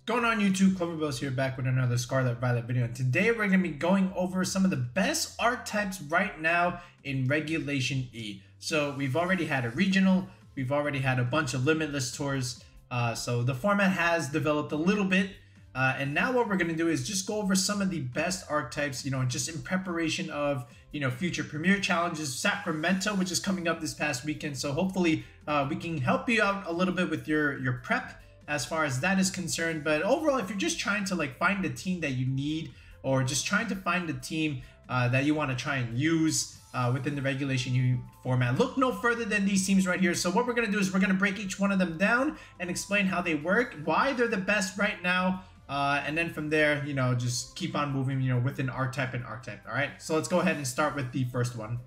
Going on YouTube, Cloverbills here back with another Scarlet Violet video, and today we're going to be going over some of the best archetypes right now in Regulation E. So we've already had a regional, we've already had a bunch of limitless tours, so the format has developed a little bit, and now what we're going to do is just go over some of the best archetypes, just in preparation of, future Premier Challenges, Sacramento, which is coming up this past weekend. So hopefully we can help you out a little bit with your prep as far as that is concerned. But overall, if you're just trying to find the team that you need, or just trying to find the team that you want to try and use within the Regulation E format, look no further than these teams right here. So what we're going to do is we're going to break each one of them down and explain how they work, why they're the best right now, and then from there, just keep on moving, within archetype and archetype. All right, so let's go ahead and start with the first one.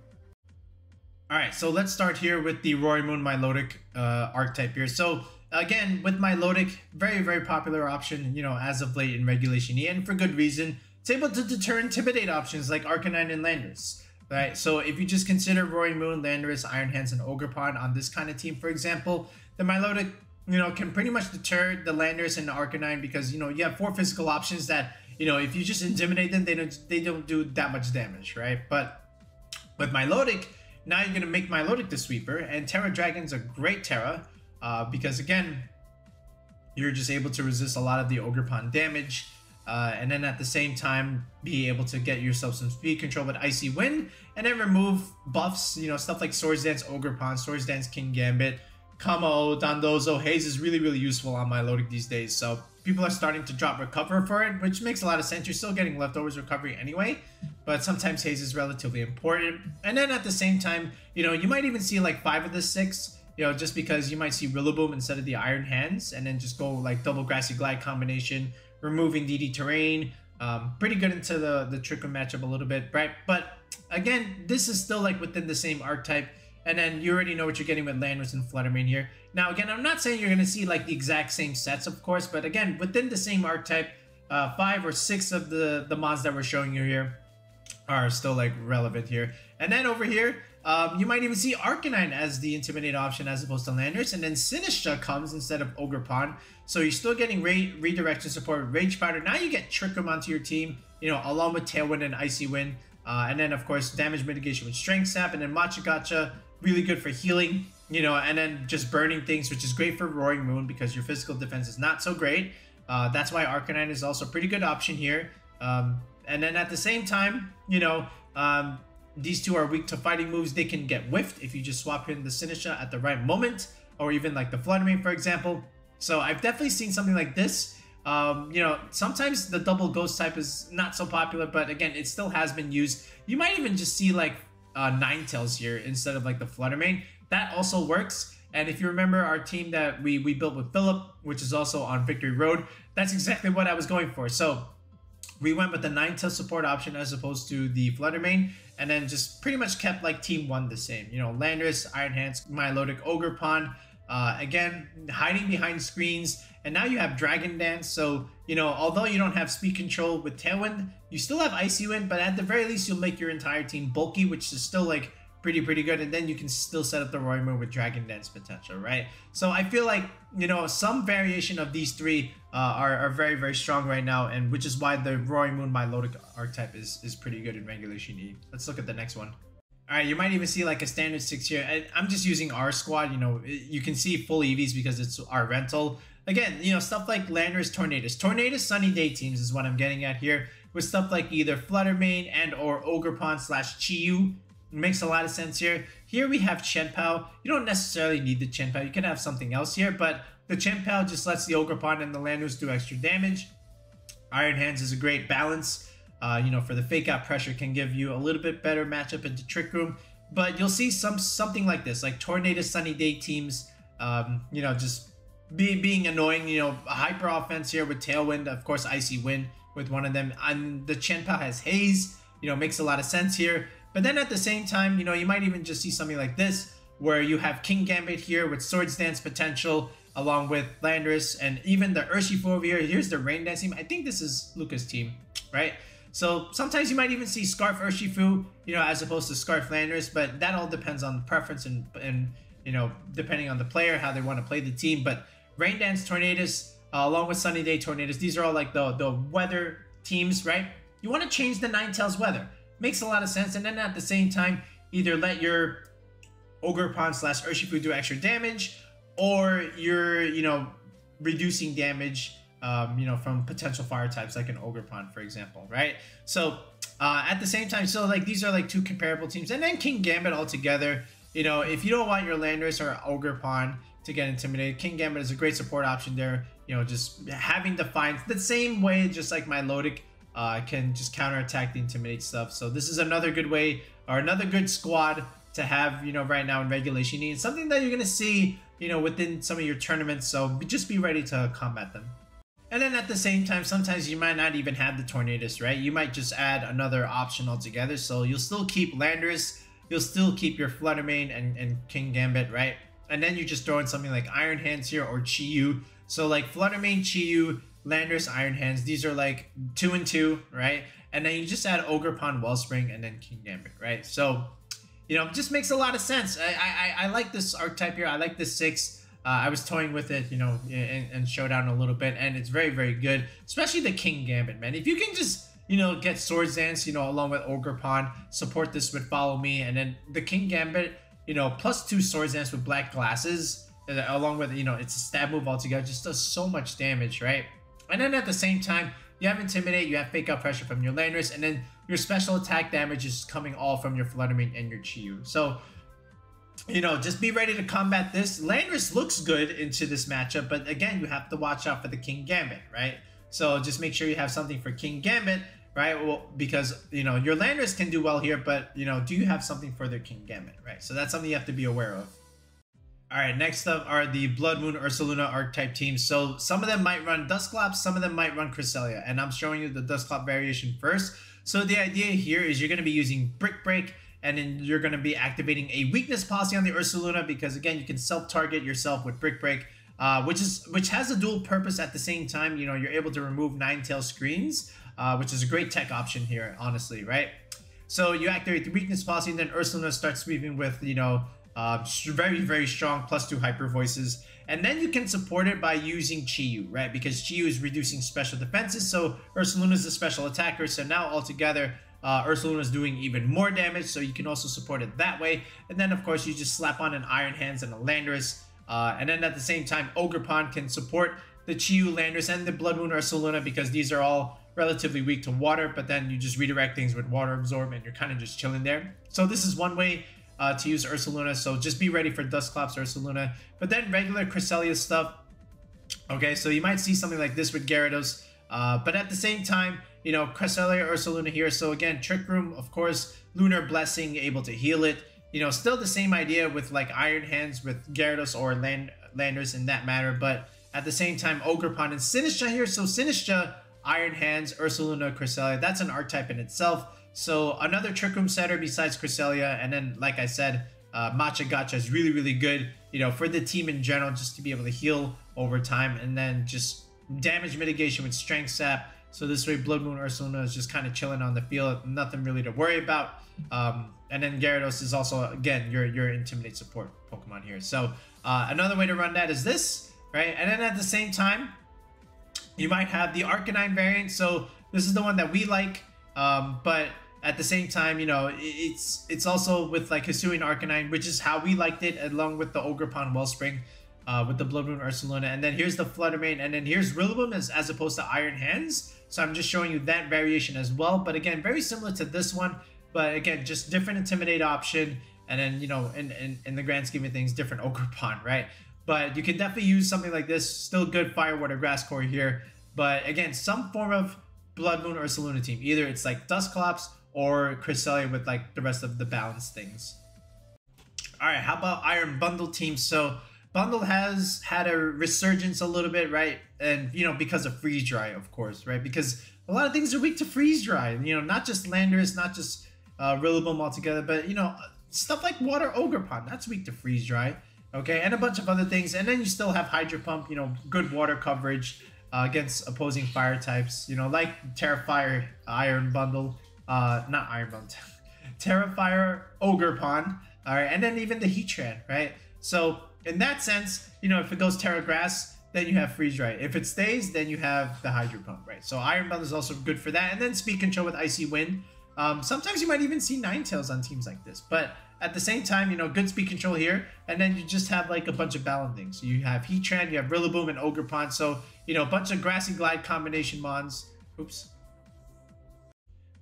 All right, so let's start here with the Roaring Moon Milotic archetype here. So again, with Milotic, very popular option, as of late in Regulation E, and for good reason. It's able to deter intimidate options like Arcanine and Landorus, right? So if you just consider Roaring Moon, Landorus, Iron Hands, and Ogerpon on this kind of team, for example, the Milotic, can pretty much deter the Landorus and the Arcanine, because, you have 4 physical options that, if you just intimidate them, they don't do that much damage, right? But with Milotic, now you're going to make Milotic the sweeper, and Terra Dragon's a great Terra, because again, you're just able to resist a lot of the Ogerpon damage, and then at the same time be able to get yourself some speed control with Icy Wind, and then remove buffs, stuff like Swords Dance Ogerpon, Swords Dance Kingambit, Kommo-O, Dondozo. Haze is really useful on Milotic these days, so people are starting to drop Recover for it, which makes a lot of sense. You're still getting leftovers recovery anyway, but sometimes Haze is relatively important. And then at the same time, you might even see 5 of the 6, just because you might see Rillaboom instead of the Iron Hands, and then just go double Grassy Glide combination, removing DD Terrain. Pretty good into the Trick Room matchup a little bit, right? But again, this is still within the same archetype, and then you already know what you're getting with Landorus and Fluttermane here. Now again, I'm not saying you're going to see the exact same sets, of course, but again, within the same archetype, 5 or 6 of the mods that we're showing you here are still relevant here. And then over here, you might even see Arcanine as the Intimidate option as opposed to Landorus, and then Sinistcha comes instead of Ogerpon. So you're still getting redirection support, Rage Powder. Now you get Trick Room onto your team, along with Tailwind and Icy Wind. And then of course damage mitigation with Strength Sap, and then Machigacha, really good for healing, and then just burning things, which is great for Roaring Moon because your physical defense is not so great. That's why Arcanine is also a pretty good option here. And then at the same time, these two are weak to fighting moves. They can get whiffed if you just swap in the Sinistcha at the right moment, or even the Fluttermane, for example. So I've definitely seen something like this. Sometimes the double ghost type is not so popular, but again, it still has been used. You might even just see Ninetales here instead of the Fluttermane. That also works. And if you remember our team that we built with Philip, which is also on Victory Road, that's exactly what I was going for. So we went with the Ninetales support option as opposed to the Fluttermane, and then just pretty much kept Team 1 the same. Landorus, Iron Hands, Milotic, Ogerpon, again, hiding behind screens. And now you have Dragon Dance, so, although you don't have speed control with Tailwind, you still have Icy Wind, but at the very least, you'll make your entire team bulky, which is still, pretty good. And then you can still set up the Roaring Moon with Dragon Dance potential, right? So I feel some variation of these 3 are very strong right now, and which is why the Roaring Moon Milotic archetype is pretty good in Regulation E. Let's look at the next one. All right, you might even see a standard 6 here. I'm just using our squad. You can see full EVs because it's our rental. Again, stuff like Landorus, Tornadus, Sunny Day teams is what I'm getting at here, with stuff like either Fluttermane and or Ogerpon / Chiyu. Makes a lot of sense here. Here we have Chien-Pao. You don't necessarily need the Chien-Pao. You can have something else here, but the Chien-Pao just lets the Ogerpon and the Landorus do extra damage. Iron Hands is a great balance. For the fake out pressure, can give you a little bit better matchup into Trick Room. But you'll see something like this, like Tornadus, Sunny Day teams, just being annoying. A hyper offense here with Tailwind, of course Icy Wind with one of them. And the Chien-Pao has Haze, makes a lot of sense here. But then at the same time, you might even just see something like this, where you have Kingambit here with Swords Dance potential, along with Landorus, and even the Urshifu over here. Here's the Rain Dance team. I think this is Luca's team, right? So sometimes you might even see Scarf Urshifu, as opposed to Scarf Landorus, but that all depends on the preference and depending on the player, how they want to play the team. But Rain Dance, Tornadus, along with Sunny Day Tornadoes. These are all like the weather teams, right? You want to change the Ninetales weather. Makes a lot of sense. And then at the same time, either let your Ogerpon / Urshifu do extra damage, or you're, you know, reducing damage, you know, from potential fire types like an Ogerpon, for example, right? So at the same time, so like these are like two comparable teams. And then Kingambit altogether, you know, if you don't want your Landorus or Ogerpon to get intimidated, Kingambit is a great support option there. You know, just having Defiance the same way, just like Milotic, can just counterattack the Intimidate stuff. So this is another good way, or another good squad to have, you know, right now in Regulation E. It's something that you're going to see, you know, within some of your tournaments. So just be ready to combat them. And then at the same time, sometimes you might not even have the Tornadus, right? You might just add another option altogether. So you'll still keep Landorus, you'll still keep your Fluttermane and Kingambit, right? And then you just throw in something like Iron Hands here or Chi-Yu. So like Fluttermane, Chi-Yu, Landorus, Iron Hands, these are like 2 and 2, right? And then you just add Ogerpon, Wellspring, and then Kingambit, right? So, you know, just makes a lot of sense. I like this archetype here. I like this 6. I was toying with it, you know, in Showdown a little bit, and it's very, very good. Especially the Kingambit, man. If you can just, you know, get Swords Dance, you know, along with Ogerpon, support this with Follow Me, and then the Kingambit, you know, +2 Swords Dance with Black Glasses, along with, you know, it's a stab move altogether, just does so much damage, right? And then at the same time, you have Intimidate, you have Fake Out Pressure from your Landorus, and then your special attack damage is coming all from your Fluttermane and your Chi-Yu. So, you know, just be ready to combat this. Landorus looks good into this matchup, but again, you have to watch out for the Kingambit, right? So just make sure you have something for Kingambit, right? Well, because, you know, your Landorus can do well here, but, you know, do you have something for their Kingambit, right? So that's something you have to be aware of. All right, next up are the Blood Moon Ursaluna archetype teams. So some of them might run Dusclops, some of them might run Cresselia, and I'm showing you the Dusclops variation first. So the idea here is you're going to be using Brick Break, and then you're going to be activating a weakness policy on the Ursaluna, because again, you can self-target yourself with Brick Break, which has a dual purpose at the same time. You know, you're able to remove Ninetales screens, which is a great tech option here, honestly, right? So you activate the weakness policy, and then Ursaluna starts sweeping with, you know, very, very strong +2 hyper voices, and then you can support it by using Chi-Yu, right? Because Chi-Yu is reducing special defenses, so Ursaluna is a special attacker, so now altogether Ursaluna is doing even more damage, so you can also support it that way. And then of course you just slap on an Iron Hands and a Landorus, and then at the same time Ogerpon can support the Chi-Yu, Landorus, and the Blood Moon Ursaluna, because these are all relatively weak to water, but then you just redirect things with Water Absorb and you're kind of just chilling there. So this is one way to use Ursaluna, so just be ready for Dusclops Ursaluna. But then regular Cresselia stuff, okay, so you might see something like this with Gyarados, but at the same time, you know, Cresselia Ursaluna here. So again, Trick Room, of course, Lunar Blessing, able to heal it. You know, still the same idea with like Iron Hands with Gyarados or Landorus in that matter, but at the same time, Ogerpon and Sinistcha here. So Sinistcha, Iron Hands, Ursaluna, Cresselia, that's an archetype in itself. So another Trick Room setter besides Cresselia, and then like I said, Matcha Gotcha is really, really good, you know, for the team in general, just to be able to heal over time, and then just damage mitigation with Strength Sap. So this way Blood Moon Ursaluna is just kind of chilling on the field, nothing really to worry about. And then Gyarados is also, again, your Intimidate support Pokemon here. So another way to run that is this, right? And then at the same time, you might have the Arcanine variant. So this is the one that we like, but at the same time, you know, it's also with like Hisuian Arcanine, which is how we liked it, along with the Ogerpon Wellspring, with the Blood Moon Ursaluna. And then here's the Fluttermane, and then here's Rillaboom as opposed to Iron Hands. So I'm just showing you that variation as well. But again, very similar to this one, but again, just different Intimidate option. And then, you know, in the grand scheme of things, different Ogerpon, right? But you can definitely use something like this. Still good Fire, Water, Grass core here. But again, some form of Blood Moon Ursaluna team. Either it's like Dusclops or Cresselia with like the rest of the balanced things. All right, how about Iron Bundle team? So Bundle has had a resurgence a little bit, right? And, you know, because of Freeze Dry, of course, right? Because a lot of things are weak to Freeze Dry. You know, not just Landorus, not just Rillaboom altogether, but, you know, stuff like Water Ogerpon, that's weak to Freeze Dry, okay? And a bunch of other things. And then you still have Hydro Pump, you know, good water coverage against opposing fire types, you know, like Terrafire Iron Bundle, not Iron Bundle, Terrafire Ogerpon, all right? And then even the Heatran, right? So in that sense, you know, if it goes Terra Grass, then you have Freeze Dry. If it stays, then you have the Hydro Pump, right? So Iron Belt is also good for that. And then Speed Control with Icy Wind. Sometimes you might even see Ninetales on teams like this. But at the same time, you know, good Speed Control here. And then you just have like a bunch of balancing. So you have Heatran, you have Rillaboom, and Ogerpon. So, you know, a bunch of Grassy Glide combination mons. Oops.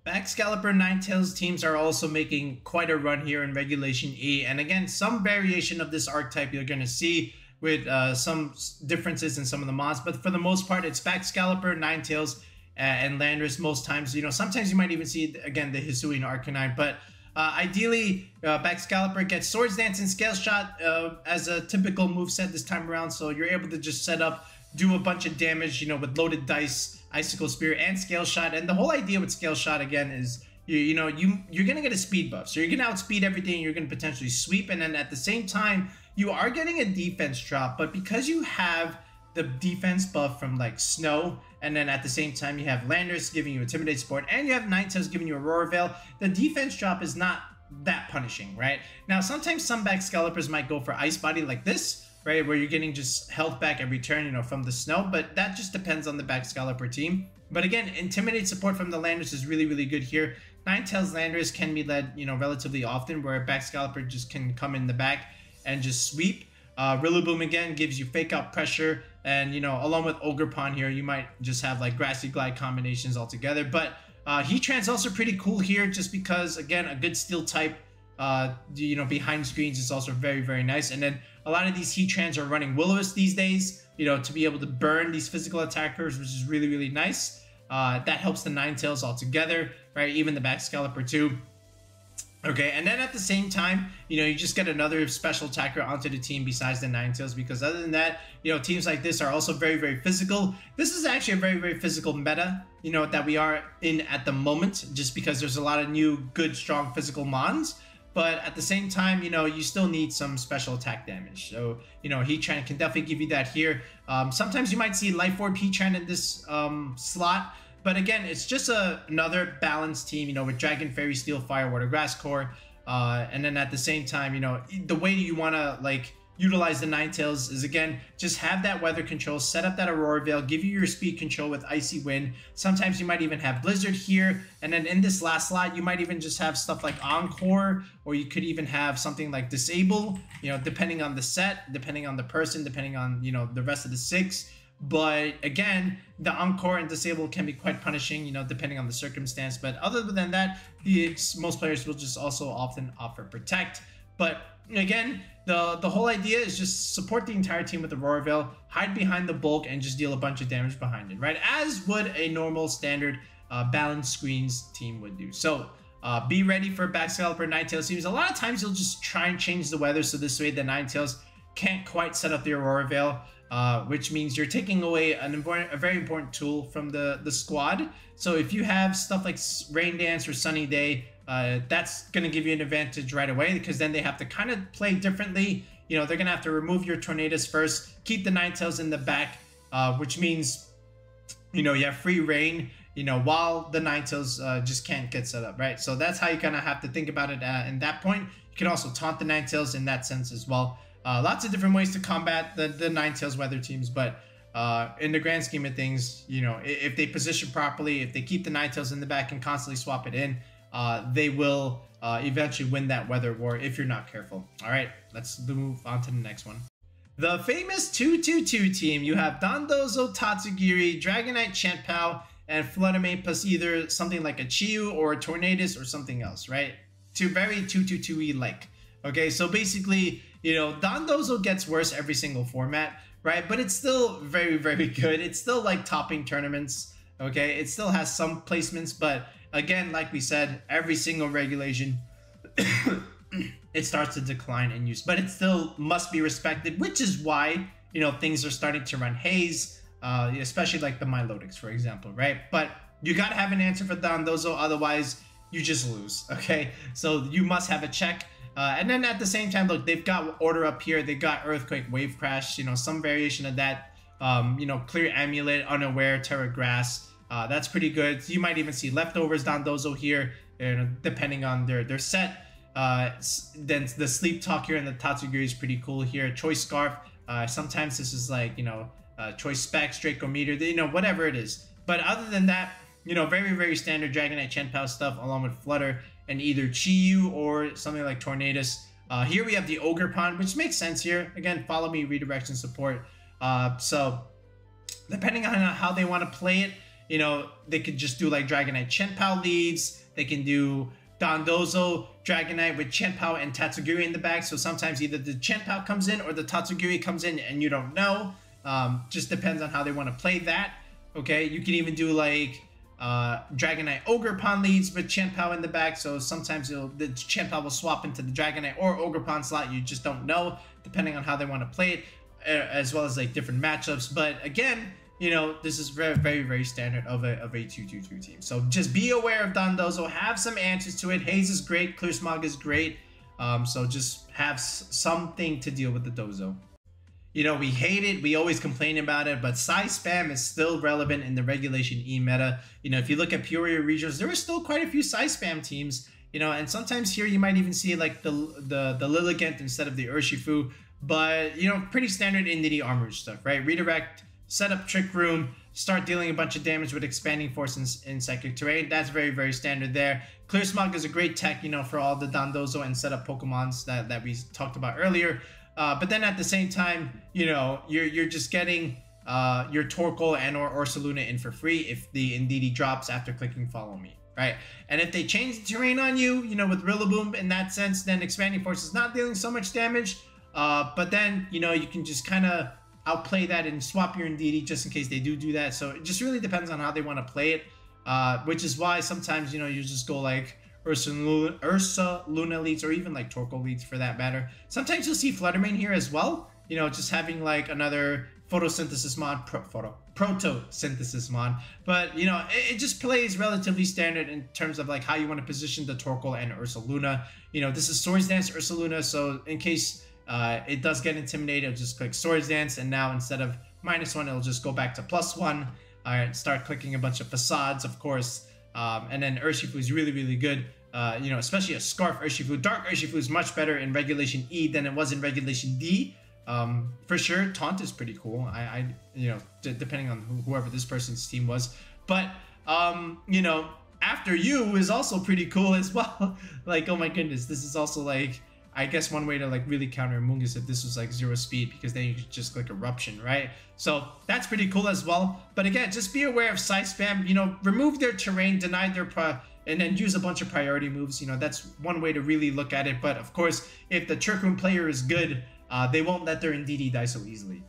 Baxcalibur Ninetales teams are also making quite a run here in Regulation E. And again, some variation of this archetype you're going to see with some differences in some of the mons. But for the most part, it's Baxcalibur, Ninetales, and Landorus most times. You know, sometimes you might even see, again, the Hisuian Arcanine. But ideally, Baxcalibur gets Swords Dance and Scale Shot as a typical moveset this time around. So you're able to just set up, do a bunch of damage, you know, with loaded dice, Icicle Spear, and Scale Shot. And the whole idea with Scale Shot, again, is you're going to get a speed buff. So you're going to outspeed everything. You're going to potentially sweep. And then at the same time, you are getting a defense drop. But because you have the defense buff from like Snow, and then at the same time you have Landorus giving you Intimidate support, and you have Ninetales giving you Aurora Veil, the defense drop is not that punishing, right? Now, sometimes some Baxcaliburs might go for Ice Body like this, right, where you're getting just health back every turn, you know, from the Snow, but that just depends on the Baxcalibur team. But again, Intimidate support from the Landorus is really, really good here. Ninetales Landorus can be led, you know, relatively often, where Baxcalibur just can come in the back and just sweep. Rillaboom again gives you fake out pressure, and you know, along with Ogerpon here, you might just have like Grassy Glide combinations altogether. But Heatran's also pretty cool here, just because again, a good Steel type, you know, behind screens is also very, very nice. And then a lot of these Heatrans are running Will-O-Wisp these days, you know, to be able to burn these physical attackers, which is really, really nice. That helps the Ninetales altogether, right? Even the Baxcalibur too. Okay, and then at the same time, you know, you just get another special attacker onto the team besides the Ninetales, because other than that, you know, teams like this are also very, very physical. This is actually a very, very physical meta, you know, that we are in at the moment, just because there's a lot of new, good, strong physical mons. But at the same time, you know, you still need some special attack damage. So, you know, Heatran can definitely give you that here. Sometimes you might see Life Orb Heatran in this slot. But again, it's just another balanced team, you know, with Dragon, Fairy, Steel, Fire, Water, Grass core. And then at the same time, you know, the way you want to, like, utilize the Ninetales is, again, just have that weather control, set up that Aurora Veil, give you your speed control with Icy Wind. Sometimes you might even have Blizzard here. And then in this last slot, you might even just have stuff like Encore, or you could even have something like Disable, you know, depending on the set, depending on the person, depending on, you know, the rest of the 6. But again, the Encore and Disable can be quite punishing, you know, depending on the circumstance. But other than that, most players will just also often offer Protect. But again, the whole idea is just support the entire team with Aurora Veil, hide behind the bulk, and just deal a bunch of damage behind it, right? As would a normal standard balanced screens team would do. So be ready for Baxcalibur Ninetales teams. A lot of times you'll just try and change the weather, so this way the Ninetales can't quite set up the Aurora Veil. Which means you're taking away a very important tool from the squad. So if you have stuff like Rain Dance or Sunny Day, that's going to give you an advantage right away, because then they have to kind of play differently. You know, they're going to have to remove your Tornadus first, keep the Ninetales in the back, which means, you know, you have free reign, you know, while the Ninetales just can't get set up, right? So that's how you kind of have to think about it in that point. You can also taunt the Ninetales in that sense as well. Lots of different ways to combat the Ninetales weather teams, but in the grand scheme of things, you know, if they position properly, if they keep the Ninetales in the back and constantly swap it in, they will eventually win that weather war if you're not careful. All right, let's move on to the next one. The famous 2-2-2 team. You have Dondozo, Tatsugiri, Dragonite, Chien-Pao, and Fluttermane plus either something like a Chiyu or a Tornadus or something else, right? Very 2-2-2-y like. Okay, so basically, you know, Dondozo gets worse every single format, right? But it's still very, very good. It's still like topping tournaments, okay? It still has some placements, but again, like we said, every single regulation, it starts to decline in use. But it still must be respected, which is why, you know, things are starting to run haze, especially like the Milotics, for example, right? But you got to have an answer for Dondozo, otherwise you just lose, okay? So you must have a check. And then at the same time, look, they've got Order up here. They've got Earthquake, Wave Crash, you know, some variation of that. You know, Clear Amulet, Unaware, Terra Grass. That's pretty good. So you might even see Leftovers Dondozo here, you know, depending on their set. Then the Sleep Talk here and the Tatsugiri is pretty cool here. Choice Scarf. Sometimes this is like, you know, Choice Specs, Dracometer, you know, whatever it is. But other than that, you know, very, very standard Dragonite Chien-Pao stuff, along with Flutter and either Chi-Yu or something like Tornadus. Here we have the Ogerpon, which makes sense here. Again, follow me, redirection support. So depending on how they want to play it, you know, they could just do like Dragonite Chien-Pao leads. They can do Dondozo Dragonite with Chien-Pao and Tatsugiri in the back. So sometimes either the Chien-Pao comes in or the Tatsugiri comes in and you don't know. Just depends on how they want to play that. Okay, you can even do like Dragonite Ogerpon leads with Chien-Pao in the back. So sometimes the Chien-Pao will swap into the Dragonite or Ogerpon slot. You just don't know, depending on how they want to play it, as well as like different matchups. But again, you know, this is very, very, very standard of a 2-2-2 team. So just be aware of Dondozo. Have some answers to it. Haze is great. Clear Smog is great. So just have something to deal with the Dozo. You know, we hate it. We always complain about it. But Psyspam is still relevant in the Regulation E meta. You know, if you look at Peoria Regionals, there are still quite a few Psyspam teams. You know, and sometimes here you might even see like the Lilligant instead of the Urshifu. But, you know, pretty standard Indie armor stuff, right? Redirect, set up Trick Room, start dealing a bunch of damage with Expanding Force in Psychic Terrain. That's very, very standard there. Clear Smog is a great tech, you know, for all the Dondozo and setup Pokemons that we talked about earlier. But then at the same time, you know, you're just getting your Torkoal and or Ursaluna in for free if the Indeedee drops after clicking Follow Me, right? And if they change the terrain on you, you know, with Rillaboom in that sense, then Expanding Force is not dealing so much damage. But then, you know, you can just kind of outplay that and swap your Indeedee just in case they do that. So it just really depends on how they want to play it, which is why sometimes, you know, you just go like Ursaluna leads or even like Torkoal leads for that matter. Sometimes you'll see Fluttermane here as well, you know, just having like another photosynthesis mod, protosynthesis mod. But, you know, it just plays relatively standard in terms of like how you want to position the Torkoal and Ursaluna. You know, this is Swords Dance Ursaluna, so in case it does get intimidated, it'll just click Swords Dance, and now instead of -1, it'll just go back to +1. Alright, start clicking a bunch of Facades, of course. And then Urshifu is really, really good. You know, especially a Scarf Urshifu. Dark Urshifu is much better in Regulation E than it was in Regulation D. For sure, Taunt is pretty cool. You know, depending on whoever this person's team was. But, you know, After You is also pretty cool as well. Like, oh my goodness, this is also like, I guess one way to like really counter Amoonguss if this was like 0 speed, because then you could just click Eruption, right? So that's pretty cool as well. But again, just be aware of Psyspam. You know, remove their terrain, deny their and then use a bunch of priority moves. You know, that's one way to really look at it. But of course, if the Trick Room player is good, they won't let their Indeedee die so easily.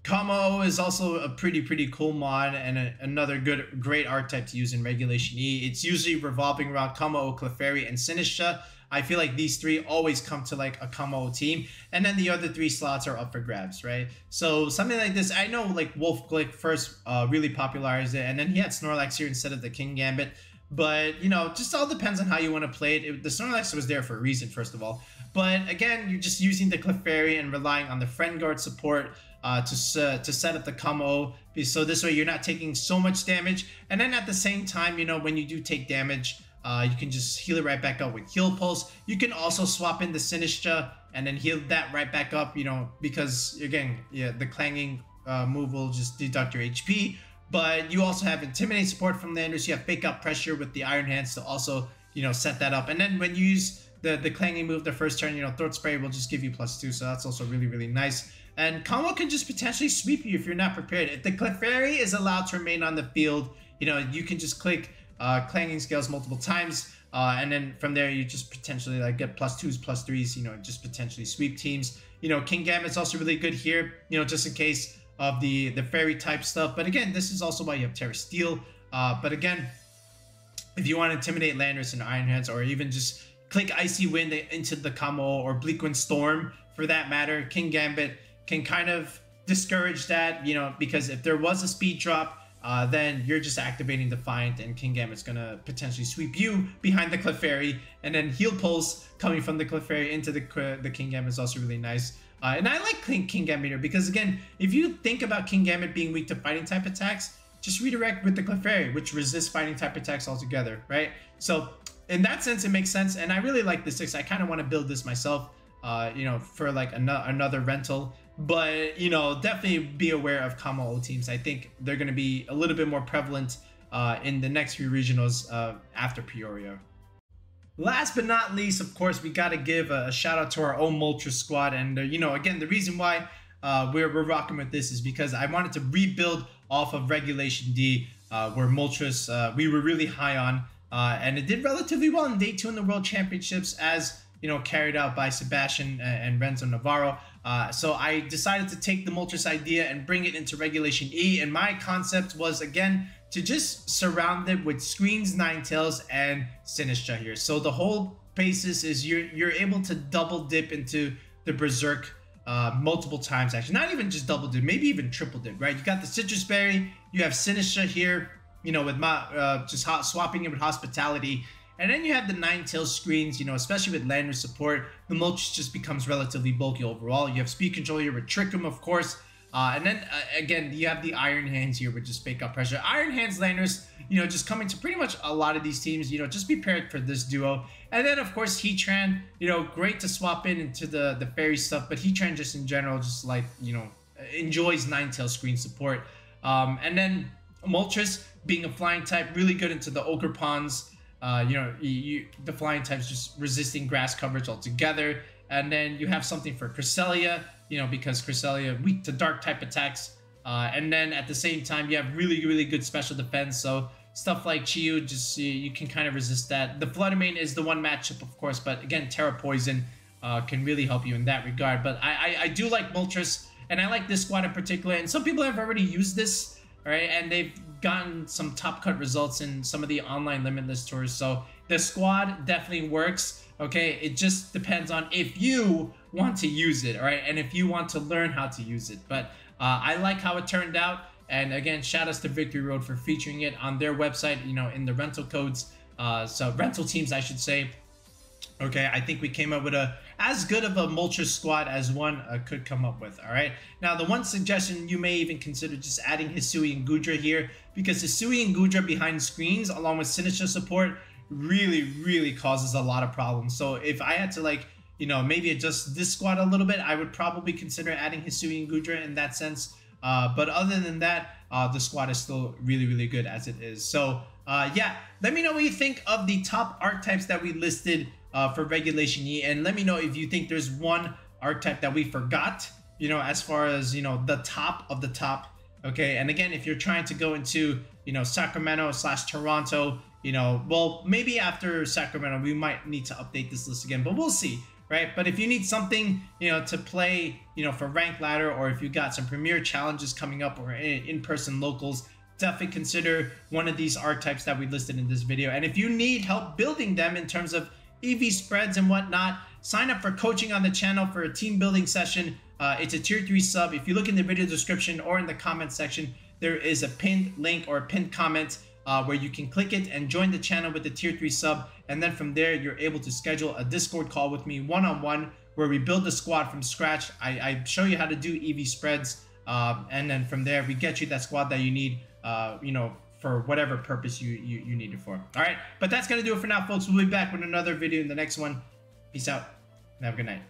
Kommo-O is also a pretty cool mod and another great archetype to use in Regulation E. It's usually revolving around Kommo-O, Clefairy, and Sinistcha. I feel like these three always come to like a Kommo-O team, and then the other 3 slots are up for grabs, right? So something like this, I know like Wolf Glick first really popularized it, and then he had Snorlax here instead of the Kingambit. But, you know, just all depends on how you want to play it. The Snorlax was there for a reason, first of all. But again, you're just using the Clefairy and relying on the Friend Guard support to set up the Kommo-O. So this way you're not taking so much damage. And then at the same time, you know, when you do take damage, you can just heal it right back up with Heal Pulse. You can also swap in the Sinistcha and then heal that right back up, you know, because again, yeah, the Clanging move will just deduct your HP. But you also have Intimidate support from Landers. You have Fake Out Pressure with the Iron Hands to also, you know, set that up. And then when you use the Clanging move the first turn, you know, Throat Spray will just give you +2. So that's also really nice. And Kommo can just potentially sweep you if you're not prepared. If the Clefairy is allowed to remain on the field, you know, you can just click Clanging Scales multiple times. And then from there, you just potentially like get +2s, +3s, you know, just potentially sweep teams. You know, Kingambit's also really good here, you know, just in case of the fairy type stuff. But again, this is also why you have Terra Steel. But again, if you want to intimidate Landers and Iron Hands, or even just click Icy Wind into the Kommo-O or Bleakwind Storm for that matter, Kingambit can kind of discourage that, you know, because if there was a speed drop, then you're just activating Defiant, and Kingambit's gonna potentially sweep you behind the Clefairy, and then Heal Pulse coming from the Clefairy into the Kingambit is also really nice. And I like Kingambit here because, again, if you think about Kingambit being weak to fighting type attacks, just redirect with the Clefairy, which resists fighting type attacks altogether, right? So in that sense, it makes sense, and I really like the 6. I kind of want to build this myself, you know, for like another rental. But, you know, definitely be aware of Kommo-O teams. I think they're going to be a little bit more prevalent in the next few regionals after Peoria. Last but not least, of course, we got to give a shout out to our own Moltres squad. And, you know, again, the reason why we're rocking with this is because I wanted to rebuild off of regulationE, where Moltres we were really high on. And it did relatively well in Day 2 in the World Championships, as, you know, carried out by Sebastian and Renzo Navarro. So I decided to take the Moltres idea and bring it into regulationE. And my concept was, again, to just surround it with screens, Ninetales, and Sinistcha here. So the whole basis is you're able to double dip into the Berserk multiple times, actually. Not even just double dip, maybe even triple dip, right? You got the Citrus Berry, you have Sinistcha here, you know, with swapping it with Hospitality. And then you have the Ninetales screens, you know, especially with Lander support. The Moltres just becomes relatively bulky overall. You have Speed Control here with Trick Room, of course. And then, again, you have the Iron Hands here with just Fake Up Pressure. Iron Hands Landers, you know, just coming to pretty much a lot of these teams, you know, just be paired for this duo. And then, of course, Heatran, you know, great to swap into the fairy stuff. But Heatran just in general, just like, you know, enjoys Ninetales screen support. And then Moltres being a flying type, really good into the Ogerpons. You know, the flying types just resisting grass coverage altogether. And then you have something for Cresselia, you know, because Cresselia weak to dark type attacks. And then at the same time, you have really, really good special defense. So stuff like Chiyu, just you can kind of resist that. The Fluttermane is the one matchup, of course, but again, Terra Poison can really help you in that regard. But I do like Moltres, and I like this squad in particular. And some people have already used this, all right, and they've gotten some top cut results in some of the online limitless tours. So the squad definitely works. Okay, it just depends on if you want to use it, all right, and if you want to learn how to use it. But I like how it turned out, and again, shout outs to Victory Road for featuring it on their website, you know, in the rental codes, so rental teams, I should say. Okay, I think we came up with as good of a Moltres squad as one could come up with, all right? Now, the one suggestion, you may even consider just adding Hisui and Goodra here, because Hisui and Goodra behind screens, along with Sinistcha support, really causes a lot of problems. So if I had to, like, you know, maybe adjust this squad a little bit, I would probably consider adding Hisui and Goodra in that sense. But other than that, the squad is still really good as it is. So yeah, let me know what you think of the top archetypes that we listed for regulationE, and let me know if you think there's one archetype that we forgot, you know, as far as, you know, the top of the top. Okay, and again, if you're trying to go into, you know, Sacramento/Toronto, you know, well, maybe after Sacramento we might need to update this list again, but we'll see, right? But if you need something, you know, to play, you know, for rank ladder, or if you got some premier challenges coming up, or in-person locals, definitely consider one of these archetypes that we listed in this video. And if you need help building them in terms of EV spreads and whatnot, sign up for coaching on the channel for a team building session. It's a tier 3 sub. If you look in the video description or in the comment section, there is a pinned link or a pinned comment where you can click it and join the channel with the tier 3 sub. And then from there, you're able to schedule a Discord call with me one-on-one, where we build the squad from scratch. I show you how to do EV spreads. And then from there, we get you that squad that you need, you know, for whatever purpose you need it for. All right, but that's gonna do it for now, folks. We'll be back with another video in the next one. Peace out and have a good night.